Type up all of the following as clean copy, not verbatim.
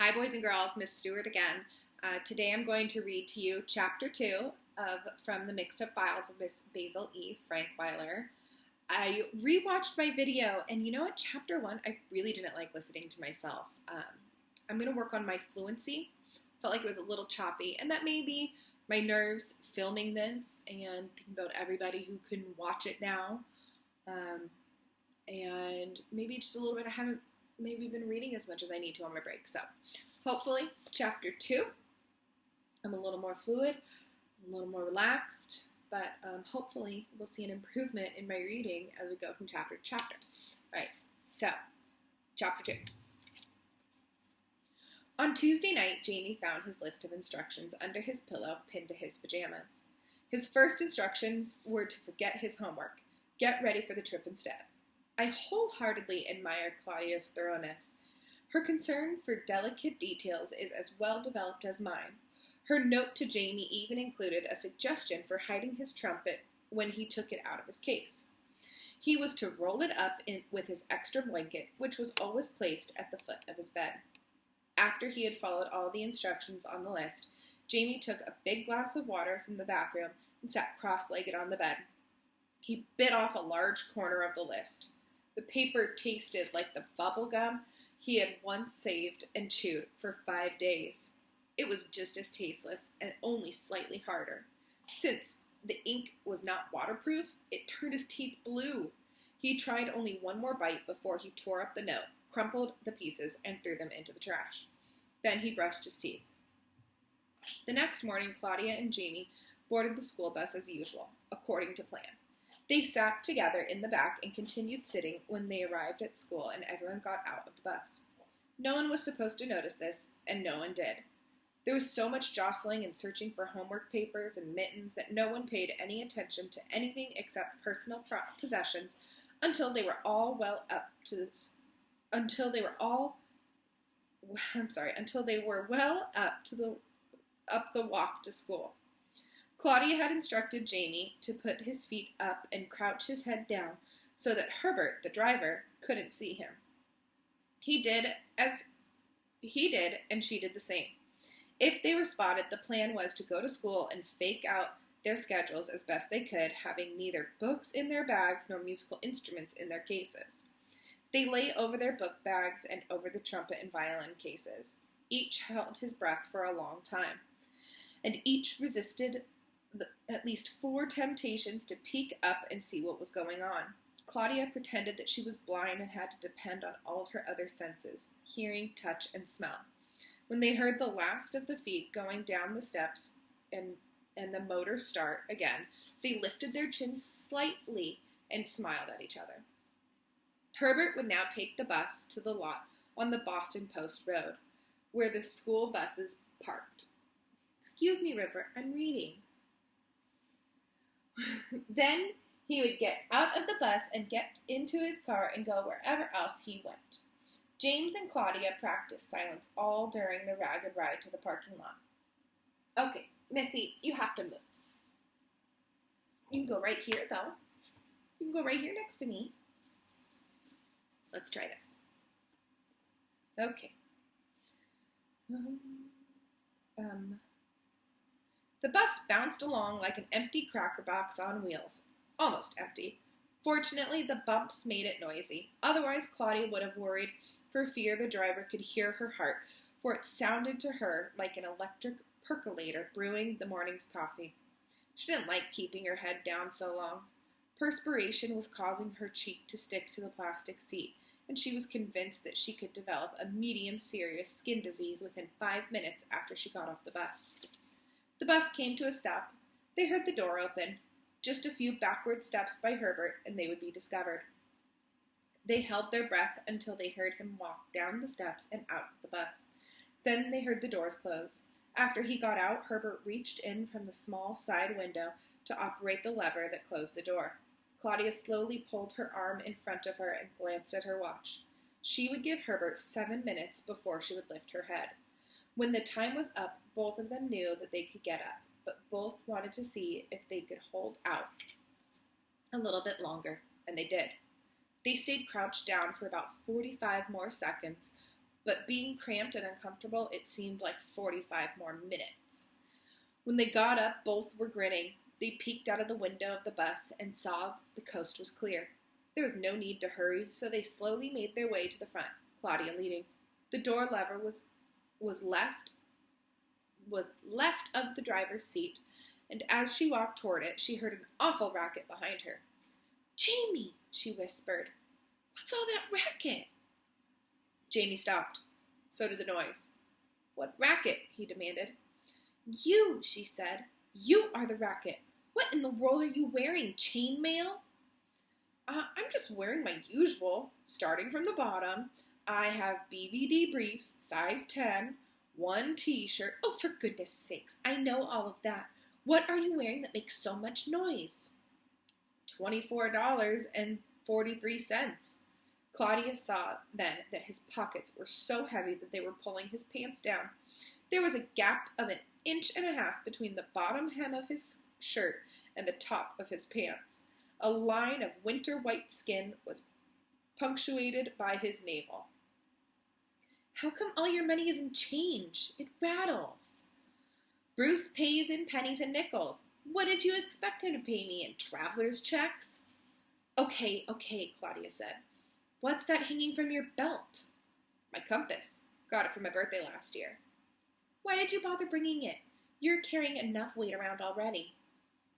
Hi, boys and girls. Miss Stewart again. Today I'm going to read to you Chapter 2 of From the Mixed Up Files of Miss Basil E. Frankweiler. I rewatched my video, and you know what? Chapter 1, I really didn't like listening to myself. I'm going to work on my fluency. Felt like it was a little choppy, and that may be my nerves filming this and thinking about everybody who can watch it now. And maybe just a little bit I haven't maybe been reading as much as I need to on my break. So hopefully Chapter 2, I'm a little more fluid, a little more relaxed, but hopefully we'll see an improvement in my reading as we go from chapter to chapter. All right, so Chapter 2. On Tuesday night, Jamie found his list of instructions under his pillow pinned to his pajamas. His first instructions were to forget his homework. Get ready for the trip instead. I wholeheartedly admire Claudia's thoroughness. Her concern for delicate details is as well developed as mine. Her note to Jamie even included a suggestion for hiding his trumpet when he took it out of his case. He was to roll it up with his extra blanket, which was always placed at the foot of his bed. After he had followed all the instructions on the list, Jamie took a big glass of water from the bathroom and sat cross-legged on the bed. He bit off a large corner of the list. The paper tasted like the bubble gum he had once saved and chewed for 5 days. It was just as tasteless and only slightly harder. Since the ink was not waterproof, it turned his teeth blue. He tried only one more bite before he tore up the note, crumpled the pieces, and threw them into the trash. Then he brushed his teeth. The next morning, Claudia and Jamie boarded the school bus as usual, according to plan. They sat together in the back and continued sitting when they arrived at school and everyone got out of the bus. No one was supposed to notice this, and no one did. There was so much jostling and searching for homework papers and mittens that no one paid any attention to anything except personal possessions until they were well up to the walk to school. Claudia had instructed Jamie to put his feet up and crouch his head down so that Herbert, the driver, couldn't see him. He did, and she did the same. If they were spotted, the plan was to go to school and fake out their schedules as best they could, having neither books in their bags nor musical instruments in their cases. They lay over their book bags and over the trumpet and violin cases. Each held his breath for a long time, and each resisted at least 4 temptations to peek up and see what was going on. Claudia pretended that she was blind and had to depend on all of her other senses, hearing, touch, and smell. When they heard the last of the feet going down the steps and the motor start again, they lifted their chins slightly and smiled at each other. Herbert would now take the bus to the lot on the Boston Post Road, where the school buses parked. Excuse me, River, I'm reading. Then he would get out of the bus and get into his car and go wherever else he went. James and Claudia practiced silence all during the ragged ride to the parking lot. Okay, Missy, you have to move. You can go right here, though. You can go right here next to me. Let's try this. Okay. The bus bounced along like an empty cracker box on wheels. Almost empty. Fortunately, the bumps made it noisy. Otherwise, Claudia would have worried for fear the driver could hear her heart, for it sounded to her like an electric percolator brewing the morning's coffee. She didn't like keeping her head down so long. Perspiration was causing her cheek to stick to the plastic seat, and she was convinced that she could develop a medium-serious skin disease within 5 minutes after she got off the bus. The bus came to a stop. They heard the door open. Just a few backward steps by Herbert, and they would be discovered. They held their breath until they heard him walk down the steps and out of the bus. Then they heard the doors close. After he got out, Herbert reached in from the small side window to operate the lever that closed the door. Claudia slowly pulled her arm in front of her and glanced at her watch. She would give Herbert 7 minutes before she would lift her head. When the time was up, both of them knew that they could get up, but both wanted to see if they could hold out a little bit longer, and they did. They stayed crouched down for about 45 more seconds but being cramped and uncomfortable, it seemed like 45 more minutes. When they got up, both were grinning. They peeked out of the window of the bus and saw the coast was clear. There was no need to hurry, so they slowly made their way to the front, Claudia leading. The door lever was left of the driver's seat, and as she walked toward it, she heard an awful racket behind her. "Jamie," she whispered, "what's all that racket?" Jamie stopped. So did the noise. "What racket?" he demanded. "You," she said. "You are the racket. What in the world are you wearing, chainmail?" I'm just wearing my usual, starting from the bottom. I have BVD briefs, size 10, one t-shirt. Oh, for goodness sakes, I know all of that. What are you wearing that makes so much noise?" $24.43. Claudia saw then that his pockets were so heavy that they were pulling his pants down. There was a gap of 1.5 inches between the bottom hem of his shirt and the top of his pants. A line of winter white skin was punctuated by his navel. "How come all your money is in change? It rattles." "Bruce pays in pennies and nickels. What did you expect him to pay me in, traveler's checks?" Okay, Claudia said. "What's that hanging from your belt?" "My compass. Got it for my birthday last year." "Why did you bother bringing it? You're carrying enough weight around already."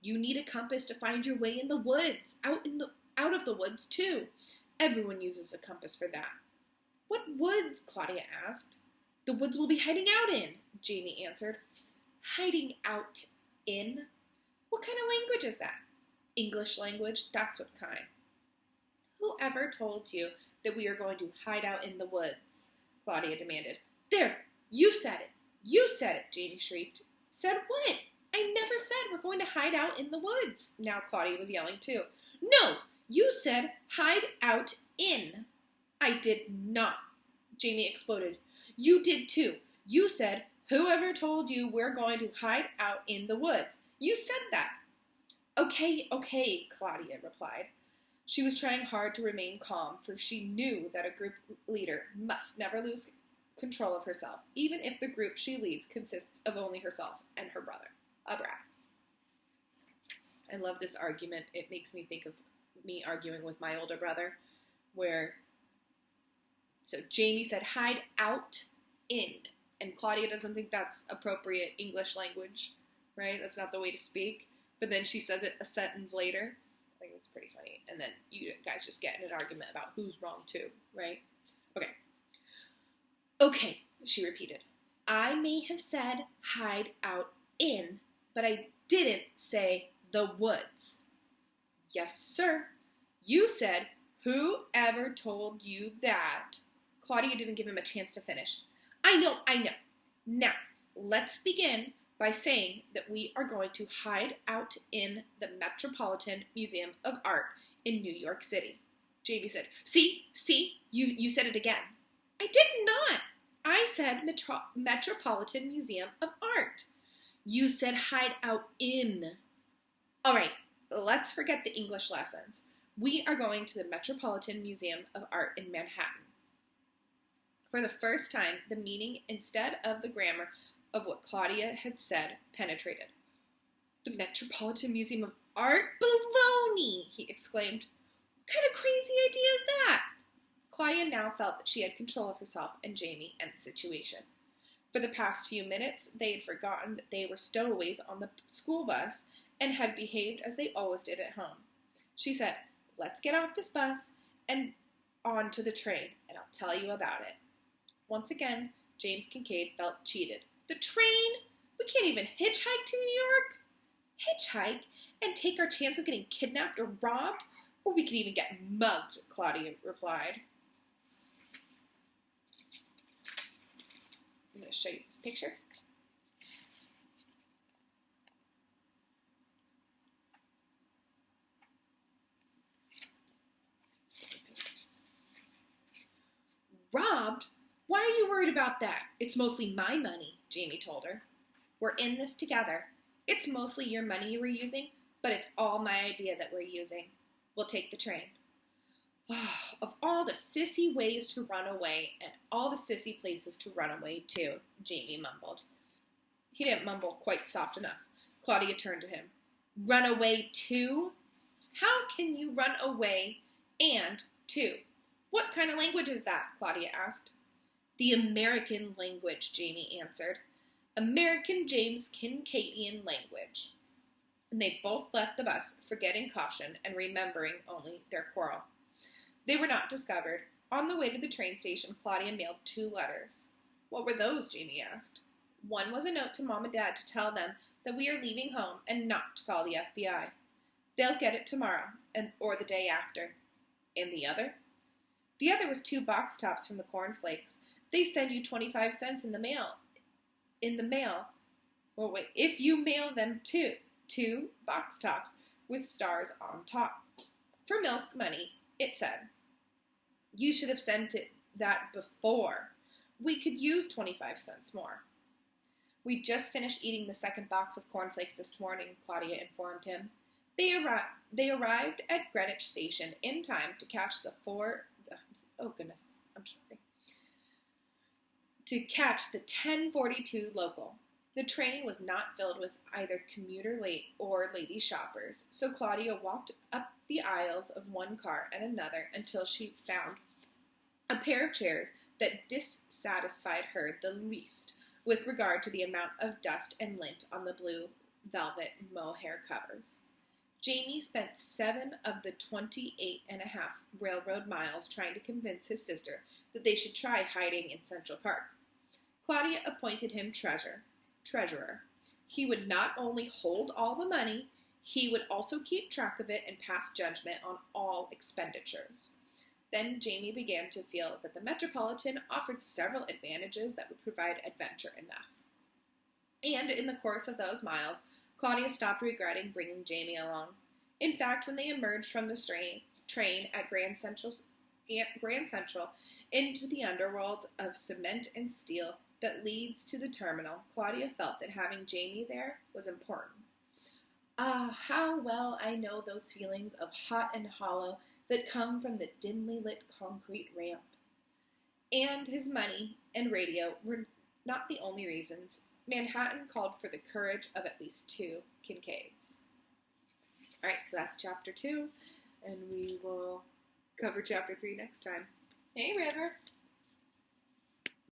"You need a compass to find your way in the woods, out of the woods too. Everyone uses a compass for that." "What woods?" Claudia asked. "The woods we'll be hiding out in," Jamie answered. "Hiding out in? What kind of language is that?" "English language, that's what kind." "Whoever told you that we are going to hide out in the woods?" Claudia demanded. "There, you said it. You said it," Jamie shrieked. "Said what? I never said we're going to hide out in the woods." Now Claudia was yelling too. "No, you said hide out in." "I did not," Jamie exploded. "You did too. You said, whoever told you we're going to hide out in the woods? You said that." Okay, Claudia replied. She was trying hard to remain calm, for she knew that a group leader must never lose control of herself, even if the group she leads consists of only herself and her brother, a brat. I love this argument. It makes me think of me arguing with my older brother, so Jamie said hide out in, and Claudia doesn't think that's appropriate English language, right? That's not the way to speak. But then she says it a sentence later. I think it's pretty funny. And then you guys just get in an argument about who's wrong too, right? Okay, she repeated. "I may have said hide out in, but I didn't say the woods." "Yes, sir. You said, whoever told you that?" Claudia didn't give him a chance to finish. I know. Now, let's begin by saying that we are going to hide out in the Metropolitan Museum of Art in New York City. Jamie said, See, you said it again." "I did not. I said Metropolitan Museum of Art." "You said hide out in." "All right, let's forget the English lessons. We are going to the Metropolitan Museum of Art in Manhattan." For the first time, the meaning, instead of the grammar of what Claudia had said, penetrated. "The Metropolitan Museum of Art? Baloney!" he exclaimed. "What kind of crazy idea is that?" Claudia now felt that she had control of herself and Jamie and the situation. For the past few minutes, they had forgotten that they were stowaways on the school bus and had behaved as they always did at home. She said, "Let's get off this bus and on to the train, and I'll tell you about it." Once again, James Kincaid felt cheated. "The train? We can't even hitchhike to New York." "Hitchhike? And take our chance of getting kidnapped or robbed? Or we could even get mugged," Claudia replied. I'm going to show you this picture. "Robbed? Why are you worried about that? It's mostly my money," Jamie told her. "We're in this together. It's mostly your money you were using, but it's all my idea that we're using. We'll take the train." of all the sissy ways to run away and all the sissy places to run away to, Jamie mumbled. He didn't mumble quite soft enough. Claudia turned to him. Run away to? How can you run away and to? What kind of language is that? Claudia asked. The American language, Jamie answered. American James Kincaidian language. And they both left the bus, forgetting caution and remembering only their quarrel. They were not discovered. On the way to the train station, Claudia mailed 2 letters. What were those? Jamie asked. One was a note to Mom and Dad to tell them that we are leaving home and not to call the FBI. They'll get it tomorrow or the day after. And the other? The other was 2 box tops from the cornflakes. They send you 25 cents in the mail. Well, wait, if you mail them 2 box tops with stars on top. For milk money, it said. You should have sent it that before. We could use 25 cents more. We just finished eating the second box of cornflakes this morning, Claudia informed him. They arrived at Greenwich Station in time to catch the 10:42 local. The train was not filled with either commuter late or lady shoppers, so Claudia walked up the aisles of one car and another until she found a pair of chairs that dissatisfied her the least with regard to the amount of dust and lint on the blue velvet mohair covers. Jamie spent 7 of the 28.5 railroad miles trying to convince his sister that they should try hiding in Central Park. Claudia appointed him treasurer. He would not only hold all the money, he would also keep track of it and pass judgment on all expenditures. Then Jamie began to feel that the Metropolitan offered several advantages that would provide adventure enough. And in the course of those miles, Claudia stopped regretting bringing Jamie along. In fact, when they emerged from the train at Grand Central into the underworld of cement and steel that leads to the terminal, Claudia felt that having Jamie there was important. Ah, how well I know those feelings of hot and hollow that come from the dimly lit concrete ramp. And his money and radio were not the only reasons. Manhattan called for the courage of at least 2 Kincaids. All right, so that's chapter 2, and we will cover chapter 3 next time. Hey, River.